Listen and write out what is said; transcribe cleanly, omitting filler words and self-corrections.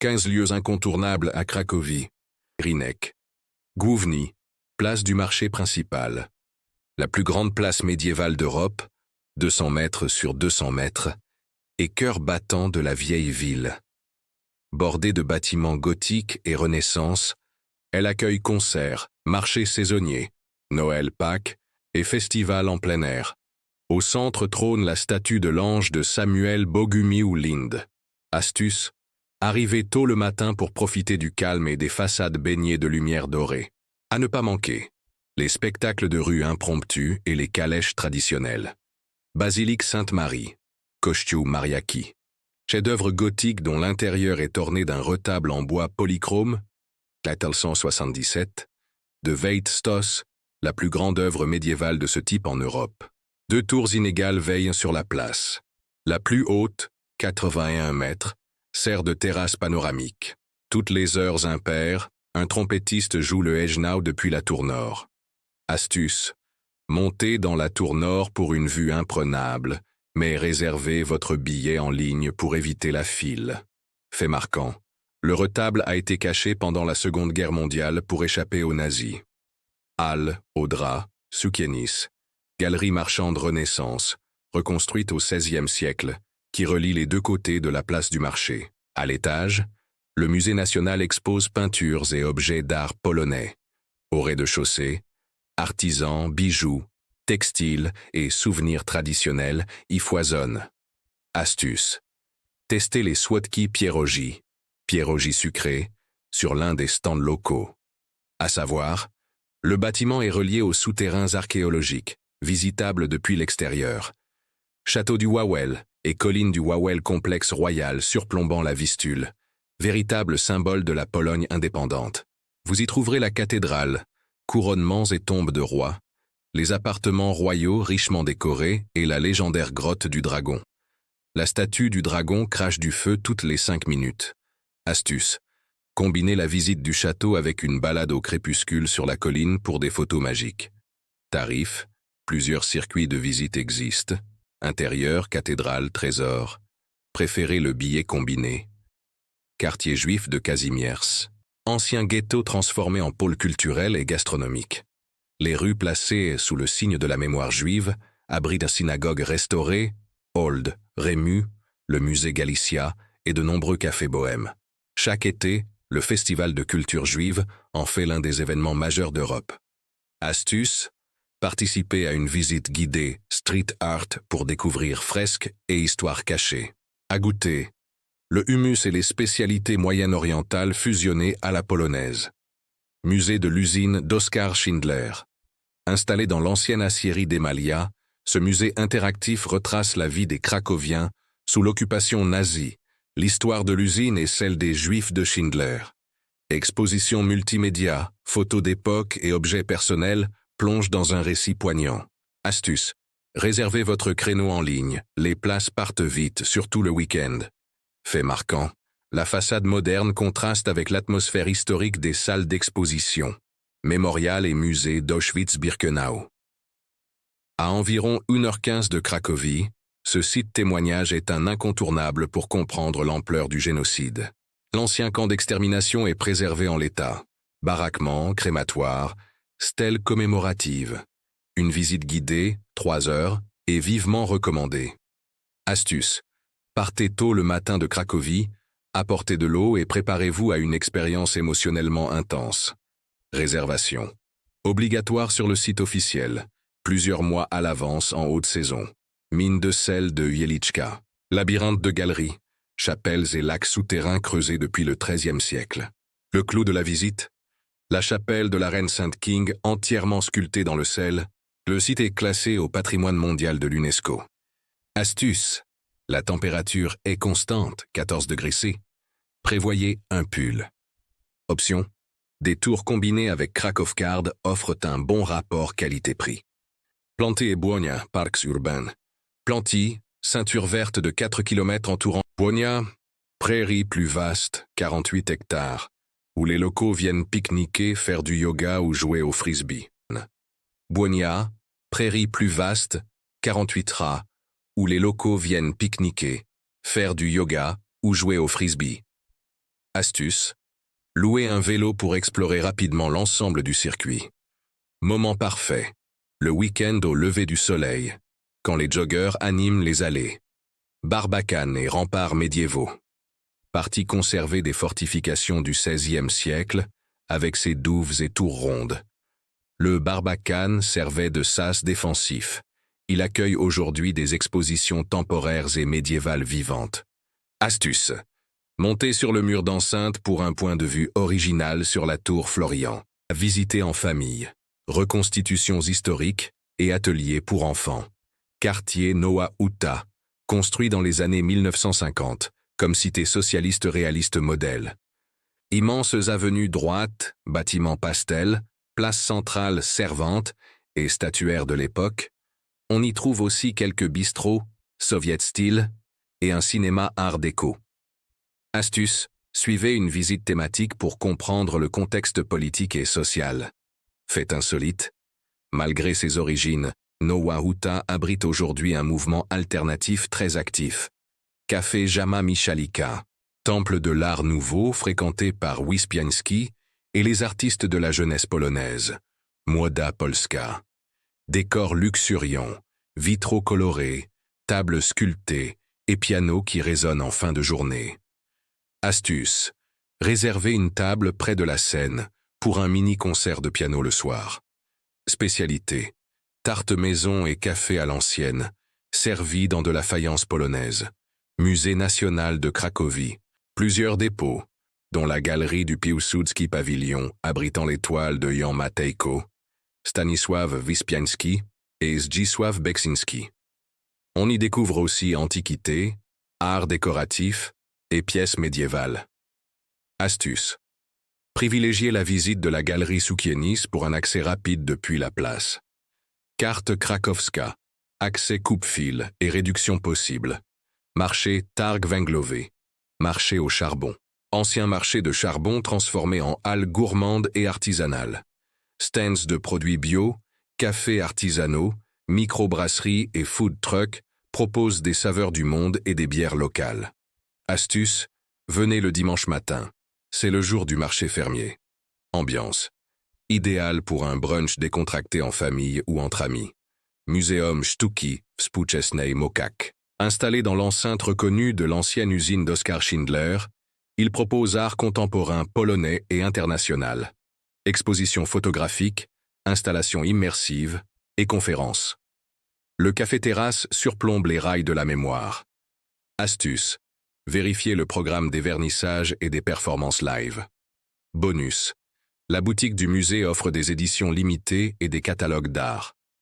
15 lieux incontournables à Cracovie. Rynek. Główny, place du marché principal. La plus grande place médiévale d'Europe, 200 mètres sur 200 mètres, et cœur battant de la vieille ville. Bordée de bâtiments gothiques et Renaissance, elle accueille concerts, marchés saisonniers, Noël, Pâques et festivals en plein air. Au centre trône la statue de l'ange de Samuel Bogumił Linde. Astuce, arrivez tôt le matin pour profiter du calme et des façades baignées de lumière dorée. À ne pas manquer, les spectacles de rue impromptus et les calèches traditionnelles. Basilique Sainte-Marie, Kościół Mariacki. Chef-d'œuvre gothique dont l'intérieur est orné d'un retable en bois polychrome, 1477, de Veit Stos, la plus grande œuvre médiévale de ce type en Europe. 2 tours inégales veillent sur la place. La plus haute, 81 mètres, sert de terrasse panoramique. Toutes les heures impaires, un trompettiste joue le Hejnał depuis la tour nord. Astuce, montez dans la tour nord pour une vue imprenable, mais réservez votre billet en ligne pour éviter la file. Fait marquant, le retable a été caché pendant la Seconde Guerre mondiale pour échapper aux nazis. Halles, aux draps, Soukienis, galerie marchande Renaissance, reconstruite au XVIe siècle, qui relie les 2 côtés de la place du marché. À l'étage, le musée national expose peintures et objets d'art polonais. Au rez-de-chaussée, artisans, bijoux, textiles et souvenirs traditionnels y foisonnent. Astuce. Testez les słodki pierogi sucrés, sur l'un des stands locaux. À savoir, le bâtiment est relié aux souterrains archéologiques, visitables depuis l'extérieur. Château du Wawel et colline du Wawel complexe royal surplombant la Vistule, véritable symbole de la Pologne indépendante. Vous y trouverez la cathédrale, couronnements et tombes de rois, les appartements royaux richement décorés et la légendaire grotte du dragon. La statue du dragon crache du feu toutes les 5 minutes. Astuce. Combinez la visite du château avec une balade au crépuscule sur la colline pour des photos magiques. Tarif. Plusieurs circuits de visite existent. Intérieur, cathédrale, trésor. Préférez le billet combiné. Quartier juif de Kazimierz. Ancien ghetto transformé en pôle culturel et gastronomique. Les rues placées sous le signe de la mémoire juive abritent une synagogue restaurée, Old, Rému, le musée Galicia et de nombreux cafés bohèmes. Chaque été, le Festival de culture juive en fait l'un des événements majeurs d'Europe. Astuce, participez à une visite guidée street art pour découvrir fresques et histoires cachées. À goûter, le hummus et les spécialités moyen-orientales fusionnées à la polonaise. Musée de l'usine d'Oskar Schindler. Installé dans l'ancienne aciérie d'Emalia, ce musée interactif retrace la vie des Cracoviens sous l'occupation nazie, l'histoire de l'usine et celle des Juifs de Schindler. Exposition multimédia, photos d'époque et objets personnels plongent dans un récit poignant. Astuce. Réservez votre créneau en ligne, les places partent vite, surtout le week-end. Fait marquant, la façade moderne contraste avec l'atmosphère historique des salles d'exposition, mémorial et musée d'Auschwitz-Birkenau. À environ 1h15 de Cracovie, ce site témoignage est un incontournable pour comprendre l'ampleur du génocide. L'ancien camp d'extermination est préservé en l'état. Baraquements, crématoires, stèles commémoratives. Une visite guidée, 3 heures, est vivement recommandée. Astuce. Partez tôt le matin de Cracovie, apportez de l'eau et préparez-vous à une expérience émotionnellement intense. Réservation. Obligatoire sur le site officiel. Plusieurs mois à l'avance en haute saison. Mine de sel de Wieliczka. Labyrinthe de galeries. Chapelles et lacs souterrains creusés depuis le XIIIe siècle. Le clou de la visite? La chapelle de la reine Sainte-King entièrement sculptée dans le sel. Le site est classé au patrimoine mondial de l'UNESCO. Astuce. La température est constante, 14 degrés C. Prévoyez un pull. Option. Des tours combinés avec Kraków Card offrent un bon rapport qualité-prix. Planty et Błonia, parcs urbains. Planty, ceinture verte de 4 km entourant Błonia, prairie plus vaste, 48 hectares, où les locaux viennent pique-niquer, faire du yoga ou jouer au frisbee. Błonia, prairie plus vaste, 48 rats, où les locaux viennent pique-niquer, faire du yoga ou jouer au frisbee. Astuce. Louer un vélo pour explorer rapidement l'ensemble du circuit. Moment parfait. Le week-end au lever du soleil, quand les joggeurs animent les allées. Barbacane et remparts médiévaux. Partie conservée des fortifications du XVIe siècle, avec ses douves et tours rondes. Le Barbacane servait de sas défensif. Il accueille aujourd'hui des expositions temporaires et médiévales vivantes. Astuce. Monter sur le mur d'enceinte pour un point de vue original sur la tour Florian. Visiter en famille. Reconstitutions historiques et ateliers pour enfants. Quartier Noa Huta, construit dans les années 1950, comme cité socialiste réaliste modèle. Immenses avenues droites, bâtiments pastels, place centrale servante et statuaire de l'époque. On y trouve aussi quelques bistrots, soviet style, et un cinéma art déco. Astuce, suivez une visite thématique pour comprendre le contexte politique et social. Fait insolite. Malgré ses origines, Noa Huta abrite aujourd'hui un mouvement alternatif très actif. Café Jama Michalika, temple de l'art nouveau fréquenté par Wyspiański et les artistes de la jeunesse polonaise. Młoda Polska. Décors luxuriants, vitraux colorés, tables sculptées et pianos qui résonnent en fin de journée. Astuce. Réservez une table près de la scène pour un mini-concert de piano le soir. Spécialité. Tarte maison et café à l'ancienne, servis dans de la faïence polonaise. Musée national de Cracovie. Plusieurs dépôts, dont la galerie du Piłsudski Pavillon abritant les toiles de Jan Matejko, Stanisław Wyspiański et Zdzisław Beksiński. On y découvre aussi antiquités, art décoratif et pièces médiévales. Astuce. Privilégiez la visite de la galerie Soukienis pour un accès rapide depuis la place. Carte Krakowska, accès coupe-fil et réduction possible. Marché Targ Węglowy, marché au charbon. Ancien marché de charbon transformé en halle gourmande et artisanale. Stands de produits bio, cafés artisanaux, microbrasseries et food trucks proposent des saveurs du monde et des bières locales. Astuce, venez le dimanche matin. C'est le jour du marché fermier. Ambiance. Idéal pour un brunch décontracté en famille ou entre amis. Muséum Sztuki Współczesnej Mokak. Installé dans l'enceinte reconnue de l'ancienne usine d'Oskar Schindler, il propose art contemporain polonais et international. Expositions photographiques, installations immersives et conférences. Le café-terrasse surplombe les rails de la mémoire. Astuce. Vérifiez le programme des vernissages et des performances live. Bonus. La boutique du musée offre des éditions limitées et des catalogues d'art.